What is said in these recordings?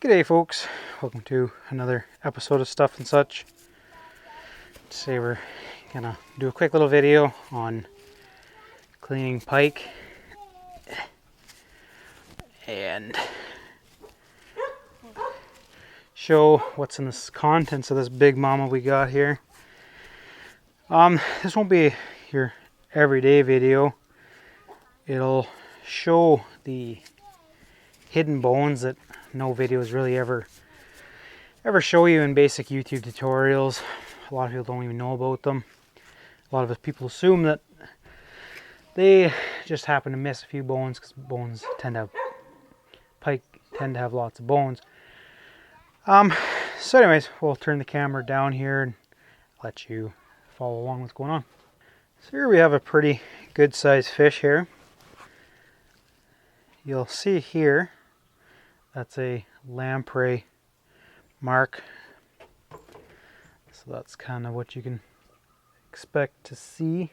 G'day folks, welcome to another episode of Stuff and Such. Today we're gonna do a quick little video on cleaning pike and show what's in the contents of this big mama we got here. This won't be your everyday video. It'll show the hidden bones that no videos really ever show you in basic YouTube tutorials. A lot of people don't even know about them. A lot of people assume that they just happen to miss a few bones because pike tend to have lots of bones. So anyways, we'll turn the camera down here and let you follow along what's going on. So here we have a pretty good sized fish here. You'll see here that's a lamprey mark. So that's kind of what you can expect to see.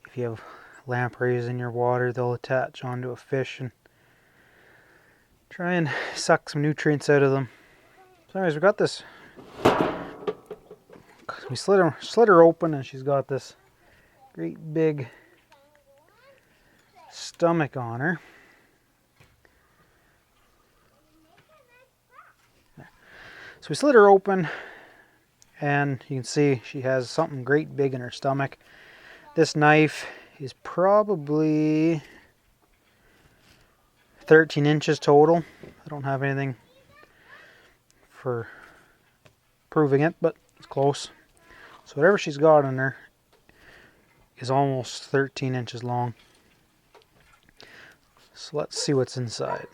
If you have lampreys in your water, they'll attach onto a fish and try and suck some nutrients out of them. So anyways, we got this. We slid her open and she's got this great big stomach on her. So we slid her open and you can see she has something great big in her stomach. This knife is probably 13 inches total. I don't have anything for proving it, but it's close. So whatever she's got in her is almost 13 inches long. So let's see what's inside.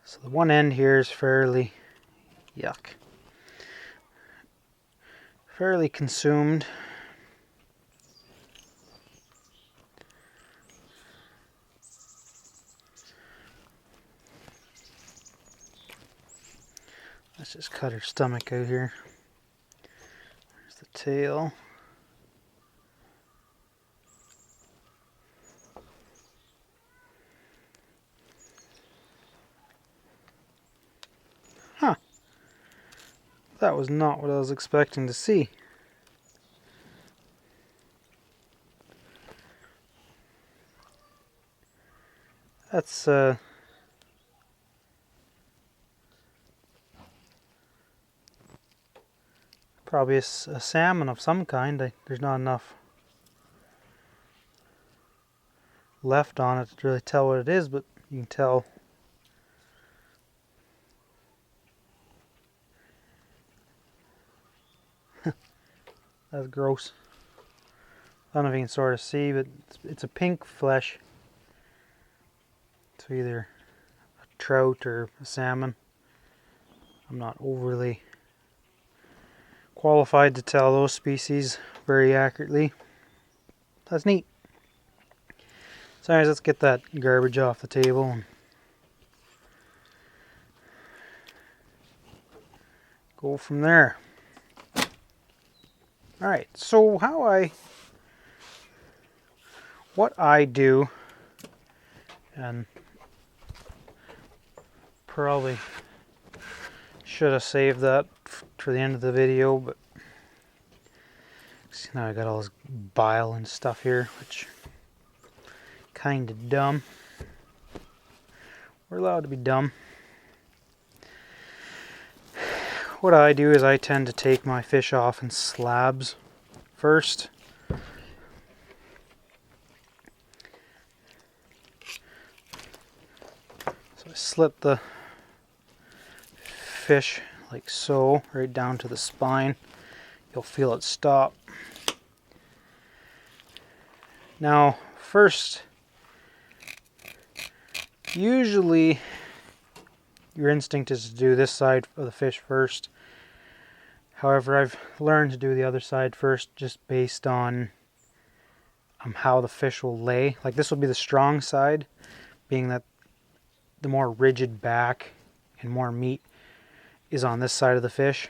So the one end here is fairly fairly consumed. Let's just cut her stomach out here. There's the tail. Huh. That was not what I was expecting to see. That's probably a salmon of some kind. There's not enough left on it to really tell what it is, but you can tell. That's gross. I don't know if you can sort of see, but it's a pink flesh. It's either a trout or a salmon. I'm not overly qualified to tell those species very accurately. That's neat. So anyways, let's get that garbage off the table and go from there. Alright, so what I do, and probably should have saved that for the end of the video, but see, now I got all this bile and stuff here, which kind of dumb. We're allowed to be dumb. What I do is I tend to take my fish off in slabs first. So I slit the fish like so, right down to the spine. You'll feel it stop. Now, first, usually your instinct is to do this side of the fish first. However, I've learned to do the other side first just based on how the fish will lay. Like this will be the strong side, being that the more rigid back and more meat is on this side of the fish.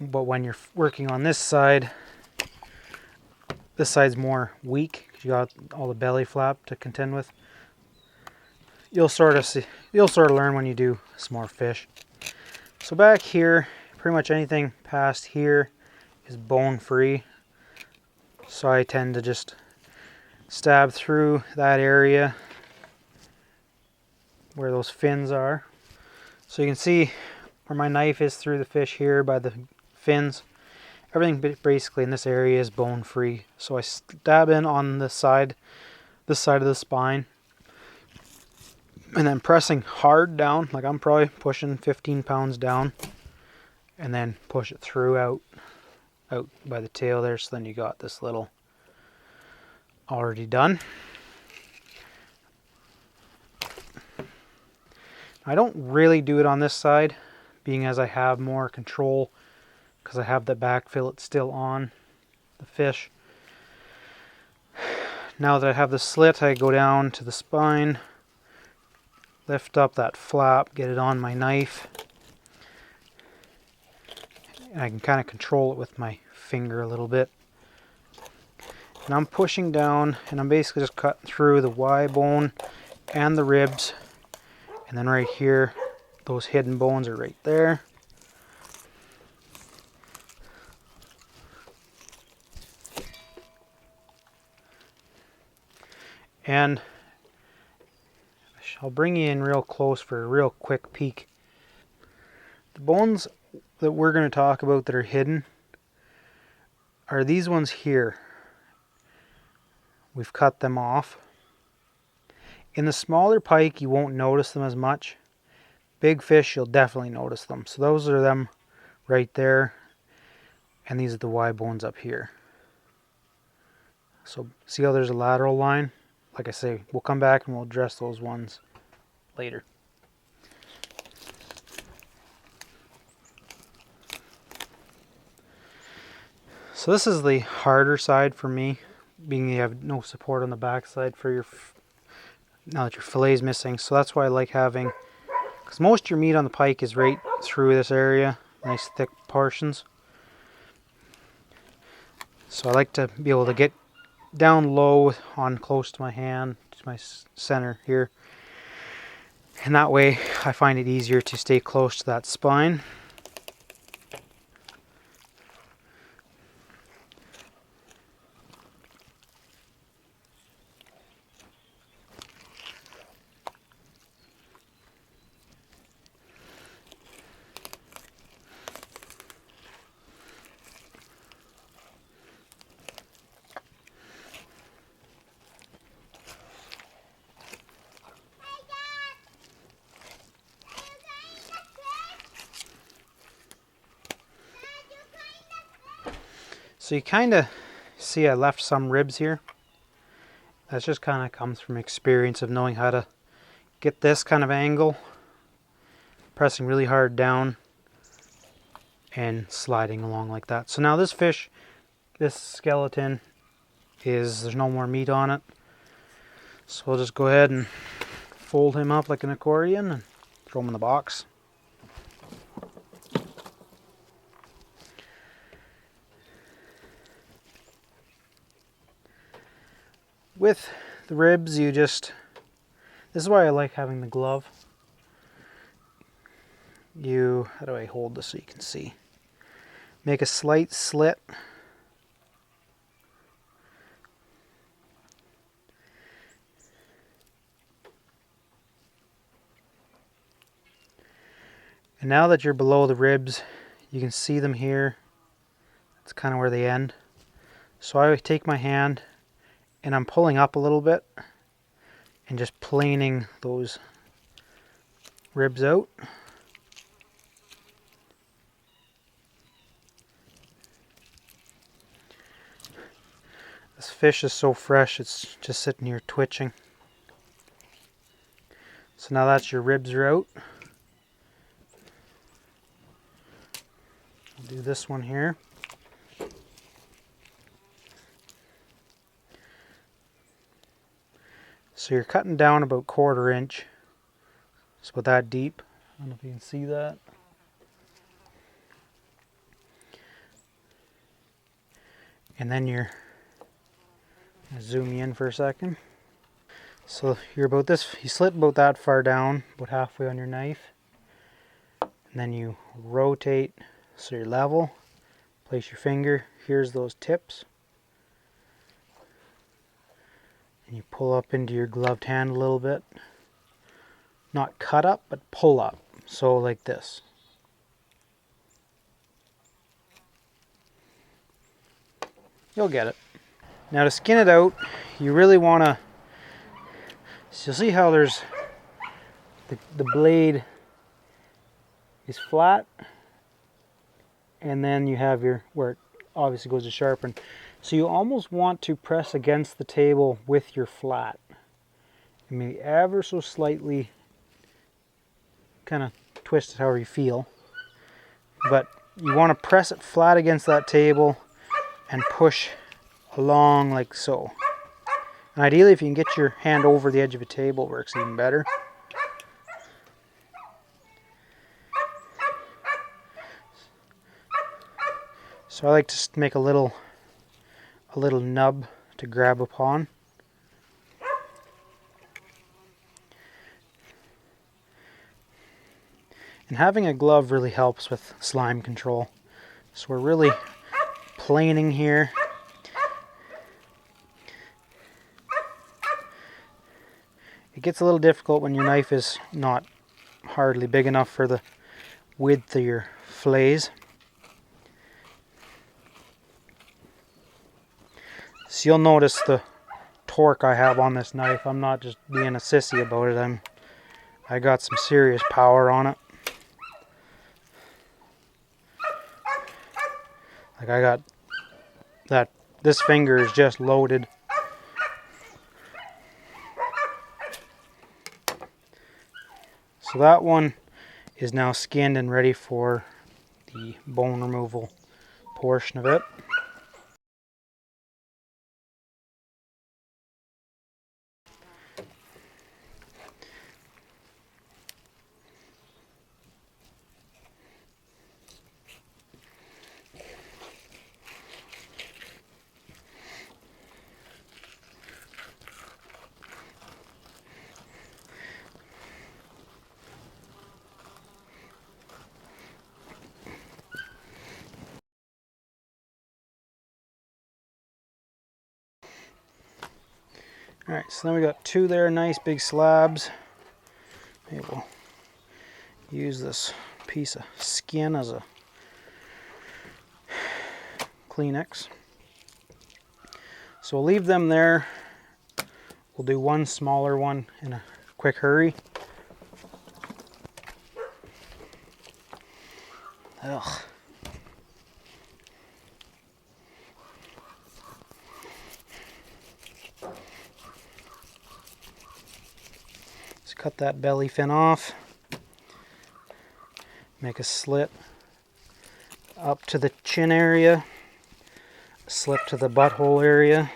But when you're working on this side's more weak, 'cause you got all the belly flap to contend with. You'll sort of learn when you do some more fish. So back here, pretty much anything past here is bone free. So I tend to just stab through that area where those fins are. So you can see where my knife is through the fish here by the fins. Everything basically in this area is bone free. So I stab in on this side of the spine, and then pressing hard down, like I'm probably pushing 15 pounds down, and then push it through out by the tail there. So then you got this little already done. I don't really do it on this side, being as I have more control because I have the back fillet still on the fish. Now that I have the slit, I go down to the spine, lift up that flap, get it on my knife, and I can kind of control it with my finger a little bit. And I'm pushing down, and I'm basically just cutting through the Y bone and the ribs. And then right here, those hidden bones are right there. And I'll bring you in real close for a real quick peek. The bones that we're going to talk about that are hidden are these ones here. We've cut them off. In the smaller pike, you won't notice them as much. Big fish, you'll definitely notice them. So those are them right there. And these are the Y bones up here. So see how there's a lateral line? Like I say, we'll come back and we'll address those ones later. So this is the harder side for me, being you have no support on the back side for your, now that your fillet is missing. So that's why I like having, because most of your meat on the pike is right through this area, nice thick portions. So I like to be able to get down low on close to my hand, to my center here. And that way I find it easier to stay close to that spine. So you kind of see I left some ribs here. That just kind of comes from experience of knowing how to get this kind of angle, pressing really hard down and sliding along like that. So now this fish, this skeleton, there's no more meat on it. So we'll just go ahead and fold him up like an accordion and throw him in the box. With the ribs, this is why I like having the glove. How do I hold this so you can see? Make a slight slit. And now that you're below the ribs, you can see them here. That's kind of where they end. So I take my hand and I'm pulling up a little bit and just planing those ribs out. This fish is so fresh, it's just sitting here twitching. So now that's your ribs are out. I'll do this one here. So you're cutting down about 1/4 inch. It's about that deep. I don't know if you can see that. And then you're, zoom you in for a second. So you're about this, you slit about that far down, about halfway on your knife. And then you rotate so you're level. Place your finger, here's those tips. And you pull up into your gloved hand a little bit. Not cut up, but pull up. So like this. You'll get it. Now to skin it out, you really want to, so you'll see how there's, the blade is flat, and then you have your, where it obviously goes to sharpen. So you almost want to press against the table with your flat. I mean, ever so slightly, kind of twist it however you feel. But you want to press it flat against that table and push along like so. And ideally, if you can get your hand over the edge of a table, it works even better. So I like to make a little nub to grab upon. And having a glove really helps with slime control. So we're really planing here. It gets a little difficult when your knife is not hardly big enough for the width of your fillets. So you'll notice the torque I have on this knife. I'm not just being a sissy about it. I got some serious power on it. Like I got that, this finger is just loaded. So that one is now skinned and ready for the bone removal portion of it. Alright, so then we got two there, nice big slabs. Maybe we'll use this piece of skin as a Kleenex. So we'll leave them there. We'll do one smaller one in a quick hurry. Ugh. Let's cut that belly fin off. Make a slit up to the chin area. Slip to the butthole area.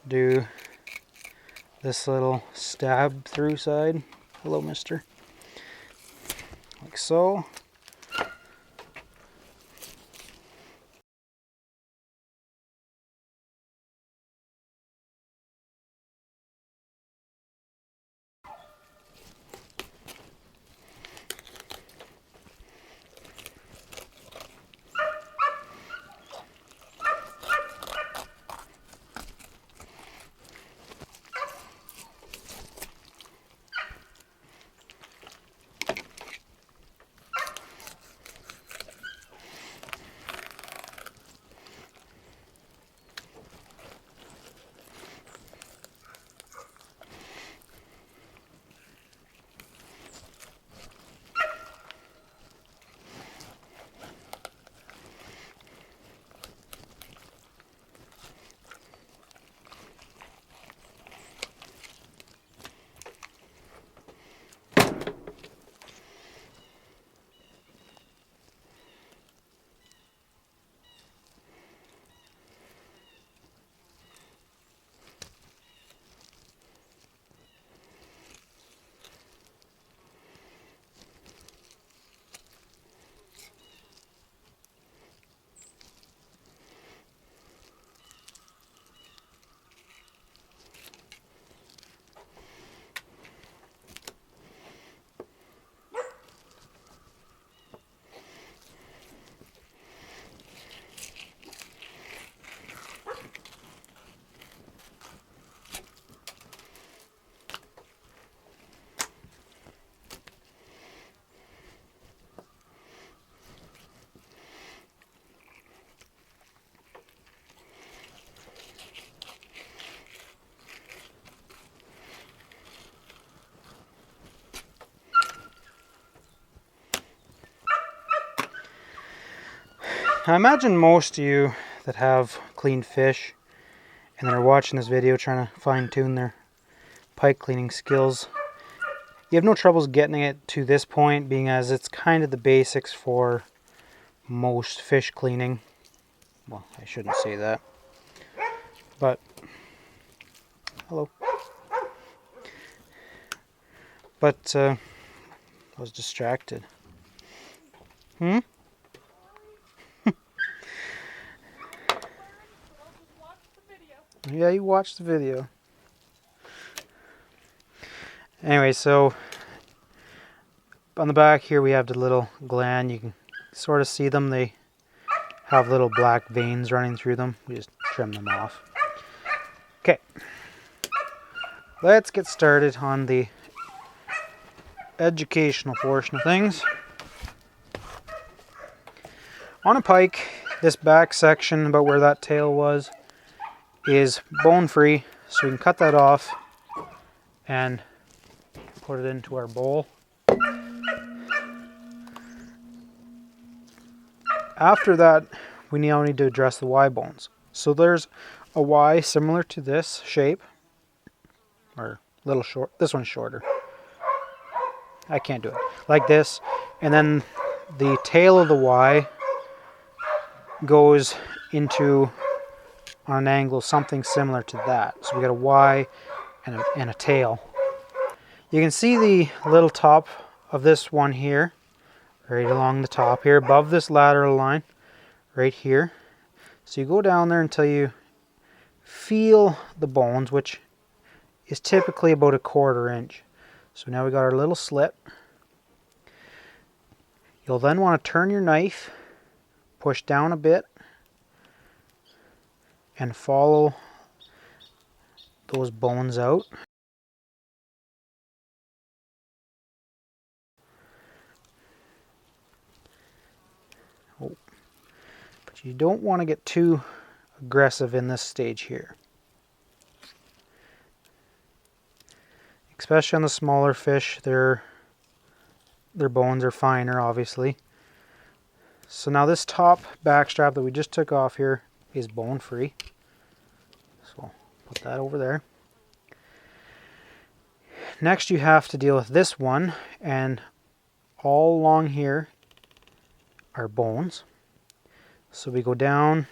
Do this little stab through side. Hello, mister. Like so. I imagine most of you that have cleaned fish and that are watching this video trying to fine-tune their pike cleaning skills, you have no troubles getting it to this point, being as it's kind of the basics for most fish cleaning. Well, I shouldn't say that, but hello. But I was distracted. Yeah, you watched the video. Anyway, so on the back here we have the little gland. You can sort of see them. They have little black veins running through them. We just trim them off. Okay, let's get started on the educational portion of things. On a pike, this back section about where that tail was is bone free, so we can cut that off and put it into our bowl. After that, we now need to address the Y bones. So there's a Y similar to this shape, or a little short. This one's shorter. I can't do it. Like this. And then the tail of the Y goes into, on an angle, something similar to that. So we got a Y and a tail. You can see the little top of this one here, right along the top here, above this lateral line, right here. So you go down there until you feel the bones, which is typically about 1/4 inch. So now we got our little slit. You'll then want to turn your knife, push down a bit, and follow those bones out. Oh. But you don't want to get too aggressive in this stage here. Especially on the smaller fish, their bones are finer, obviously. So now this top back strap that we just took off here is bone free. So put that over there. Next you have to deal with this one, and all along here are bones. So we go down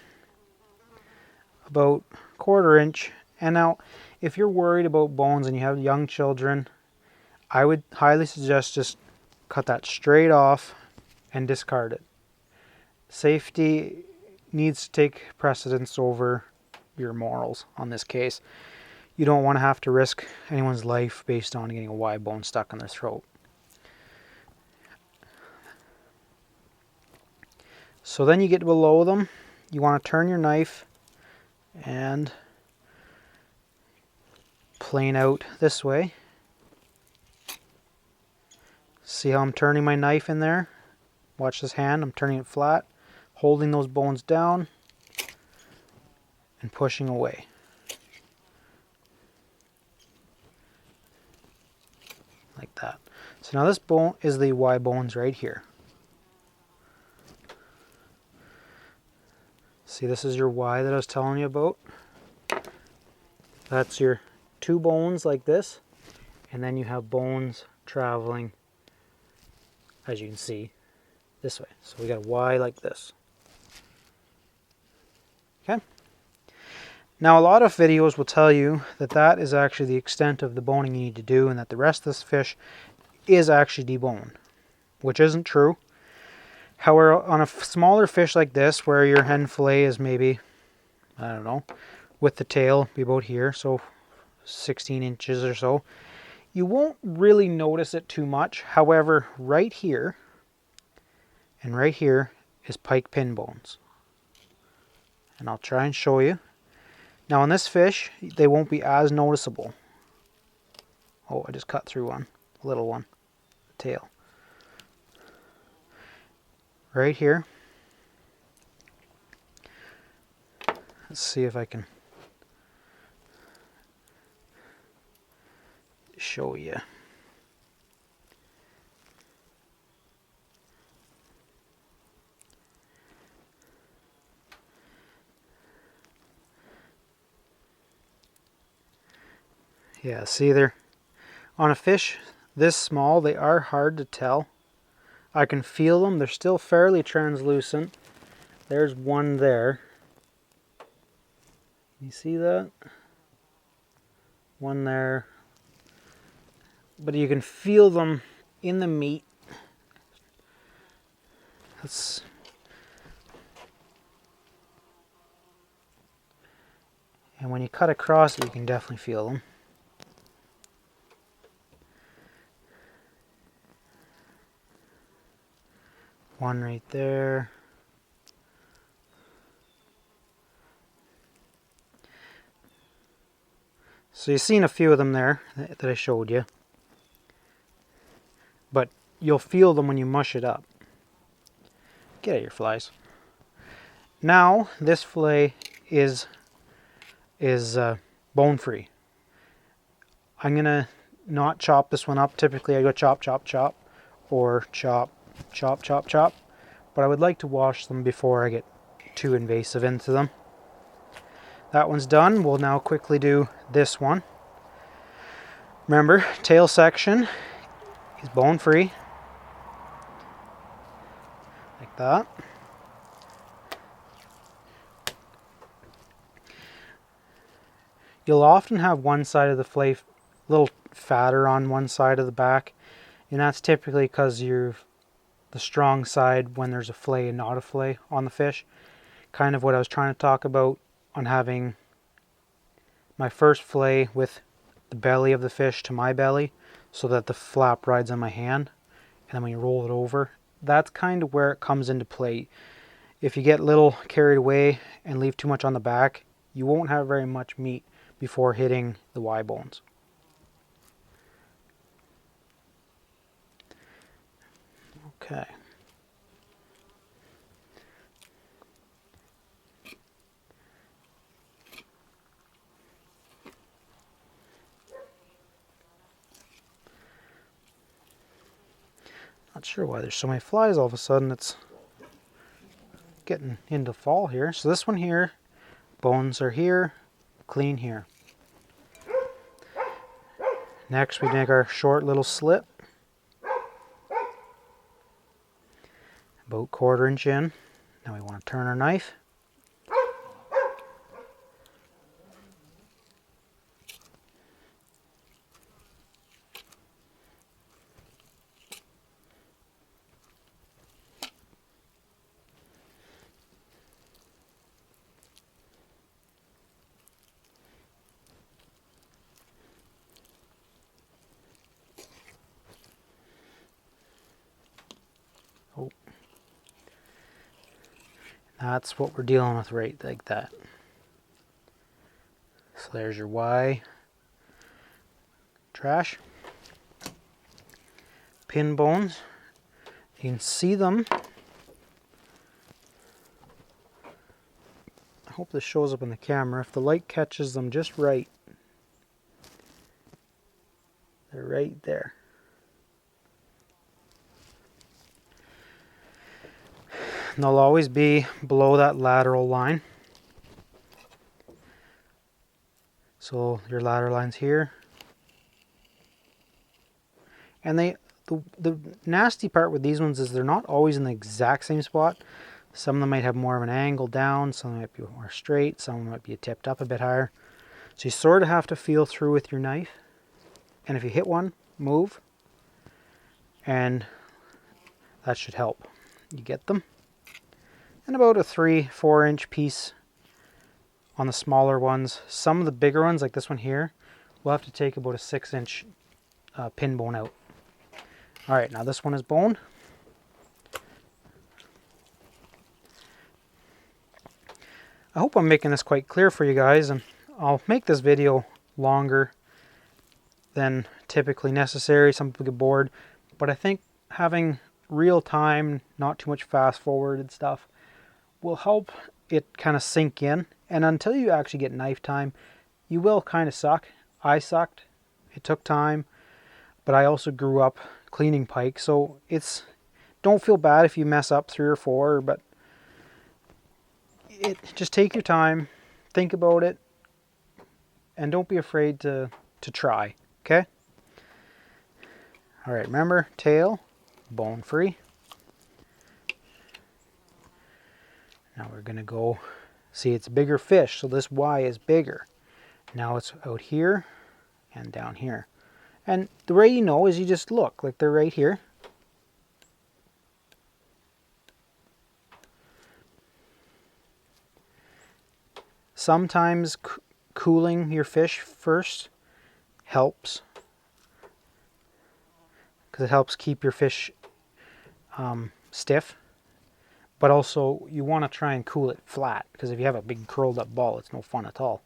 about 1/4 inch. And now if you're worried about bones and you have young children, I would highly suggest just cut that straight off and discard it. Safety needs to take precedence over your morals on this case. You don't want to have to risk anyone's life based on getting a Y bone stuck in their throat. So then you get below them. You want to turn your knife and plane out this way. See how I'm turning my knife in there? Watch this hand. I'm turning it flat, holding those bones down and pushing away. Like that. So now this bone is the Y bones right here. See, this is your Y that I was telling you about. That's your 2 bones like this, and then you have bones traveling, as you can see, this way. So we got a Y like this. Okay. Now a lot of videos will tell you that that is actually the extent of the boning you need to do, and that the rest of this fish is actually deboned, which isn't true. However, on a smaller fish like this, where your hen fillet is maybe, I don't know, with the tail be about here, so 16 inches or so, you won't really notice it too much. However, right here and right here is pike pin bones. And I'll try and show you. Now on this fish, they won't be as noticeable. Oh, I just cut through one, a little one, the tail. Right here. Let's see if I can show you. Yeah, see, they're on a fish this small, they are hard to tell. I can feel them. They're still fairly translucent. There's one there. You see that? One there. But you can feel them in the meat. And when you cut across it, you can definitely feel them. One right there. So you've seen a few of them there that I showed you. But you'll feel them when you mush it up. Get out your flies. Now this fillet is bone free. I'm gonna not chop this one up. Typically I go chop, chop, chop, or chop, chop, chop, chop. But I would like to wash them before I get too invasive into them. That one's done. We'll now quickly do this one. Remember, tail section is bone free. Like that. You'll often have one side of the fillet a little fatter on one side of the back, and that's typically because you're the strong side when there's a fillet and not a fillet on the fish. Kind of what I was trying to talk about on having my first fillet with the belly of the fish to my belly so that the flap rides on my hand, and then when you roll it over, that's kind of where it comes into play. If you get a little carried away and leave too much on the back, you won't have very much meat before hitting the Y bones. Okay. Not sure why there's so many flies all of a sudden. It's getting into fall here. So this one here, bones are here, clean here. Next we make our short little slit. About 1/4 inch in. Now we want to turn our knife. Oh. That's what we're dealing with right like that. So there's your Y trash. Pin bones. You can see them. I hope this shows up in the camera. If the light catches them just right, they're right there. And they'll always be below that lateral line. So your lateral line's here. And the nasty part with these ones is they're not always in the exact same spot. Some of them might have more of an angle down, some might be more straight, some might be tipped up a bit higher. So you sort of have to feel through with your knife. And if you hit one, move. And that should help. You get them. And about a 3-4 inch piece on the smaller ones. Some of the bigger ones, like this one here, we'll have to take about a 6 inch pin bone out. Alright, now this one is boned. I hope I'm making this quite clear for you guys, and I'll make this video longer than typically necessary. Some people get bored, but I think having real time, not too much fast forwarded stuff, will help it kind of sink in. And until you actually get knife time, you will kind of suck. I sucked. It took time, but I also grew up cleaning pike, so don't feel bad if you mess up 3 or 4, but just take your time, think about it, and don't be afraid to to try, okay? All right, remember, tail, bone free. Now we're gonna go, see it's a bigger fish, so this Y is bigger. Now it's out here and down here. And the way you know is you just look, like they're right here. Sometimes cooling your fish first helps, because it helps keep your fish stiff. But also you want to try and cool it flat, because if you have a big curled up ball, it's no fun at all.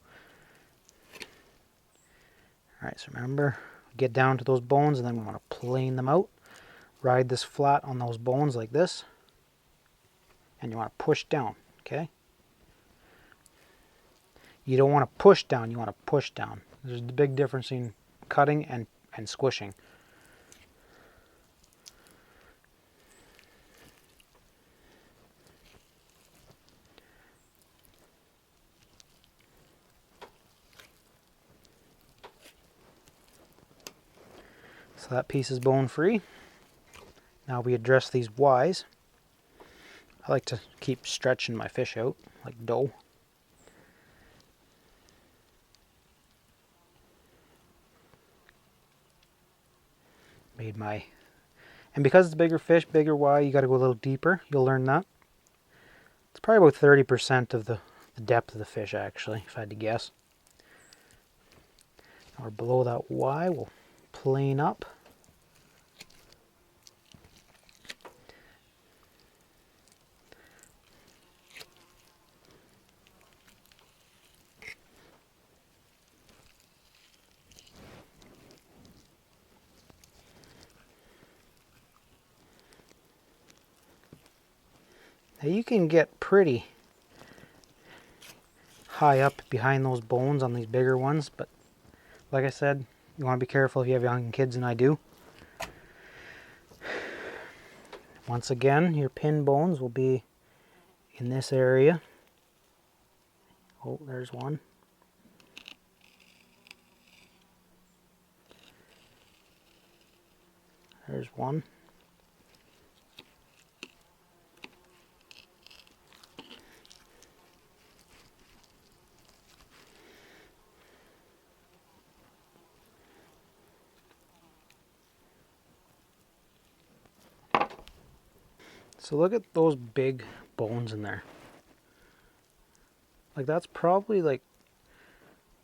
Alright, so remember, get down to those bones and then we want to plane them out. Ride this flat on those bones like this. And you want to push down, okay? You don't want to push down, you want to push down. There's the big difference in cutting and squishing. So that piece is bone free. Now we address these Y's. I like to keep stretching my fish out like dough. And because it's bigger fish, bigger Y, you got to go a little deeper. You'll learn that. It's probably about 30% of the depth of the fish, actually, if I had to guess. Now we're below that Y, we'll plane up. Now you can get pretty high up behind those bones on these bigger ones, but like I said, you want to be careful if you have young kids, and I do. Once again, your pin bones will be in this area. Oh, there's one. There's one. So look at those big bones in there. Like that's probably like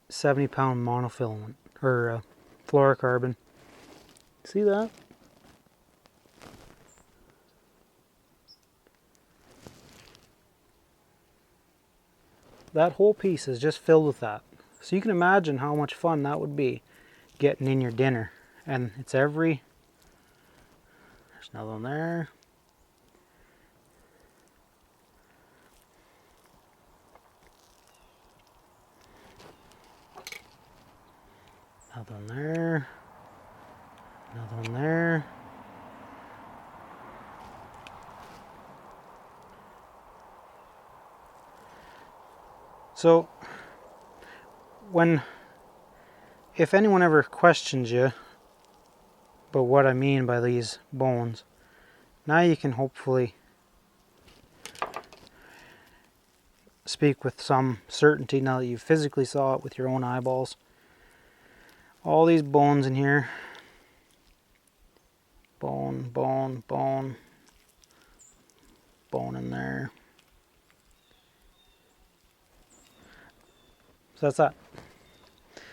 70-pound monofilament or fluorocarbon. See that? That whole piece is just filled with that. So you can imagine how much fun that would be getting in your dinner. And it's there's another one there. Another one there. Another one there. So, if anyone ever questions you about what I mean by these bones, now you can hopefully speak with some certainty now that you physically saw it with your own eyeballs. All these bones in here, bone, bone, bone, bone in there. So that's that.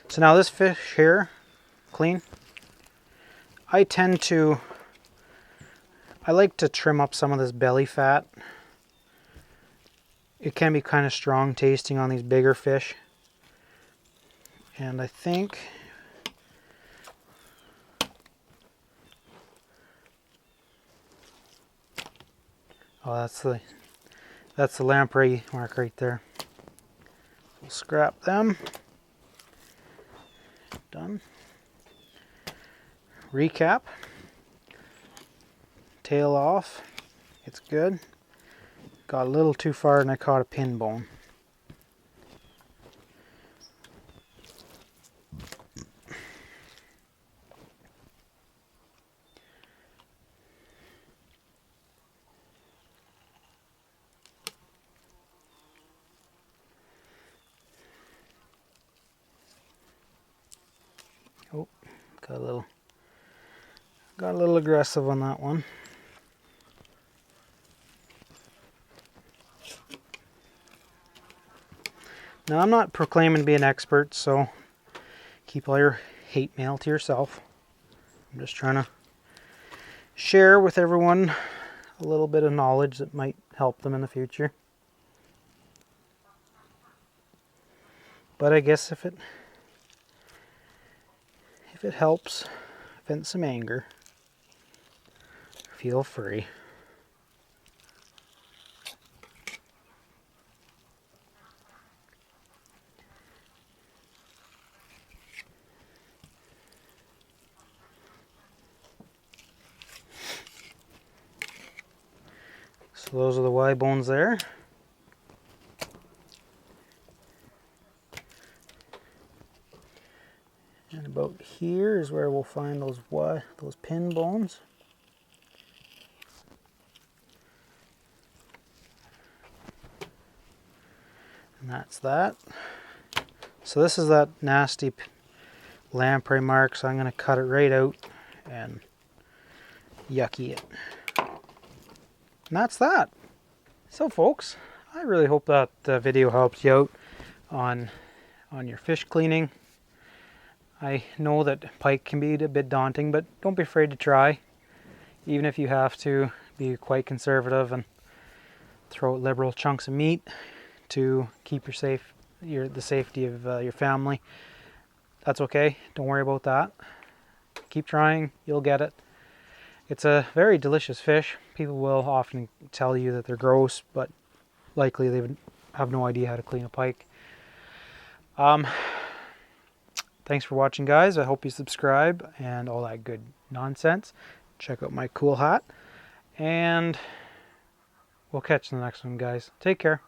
So now this fish here, clean. I like to trim up some of this belly fat. It can be kind of strong tasting on these bigger fish. And I think that's the lamprey mark right there. We'll scrap them. Done. Recap. Tail off. It's good. Got a little too far and I caught a pin bone. Got a little aggressive on that one. Now, I'm not proclaiming to be an expert, so keep all your hate mail to yourself. I'm just trying to share with everyone a little bit of knowledge that might help them in the future. But I guess if it helps vent some anger, feel free. So those are the Y bones there. And about here is where we'll find those pin bones. And that's that. So this is that nasty lamprey mark, so I'm going to cut it right out and yucky it. And that's that. So folks, I really hope that video helps you out on your fish cleaning. I know that pike can be a bit daunting, but don't be afraid to try. Even if you have to be quite conservative and throw out liberal chunks of meat to keep the safety of your family. That's okay. Don't worry about that. Keep trying. You'll get it. It's a very delicious fish. People will often tell you that they're gross, but likely they would have no idea how to clean a pike. Thanks for watching, guys. I hope you subscribe and all that good nonsense. Check out my cool hat. And we'll catch you in the next one, guys. Take care.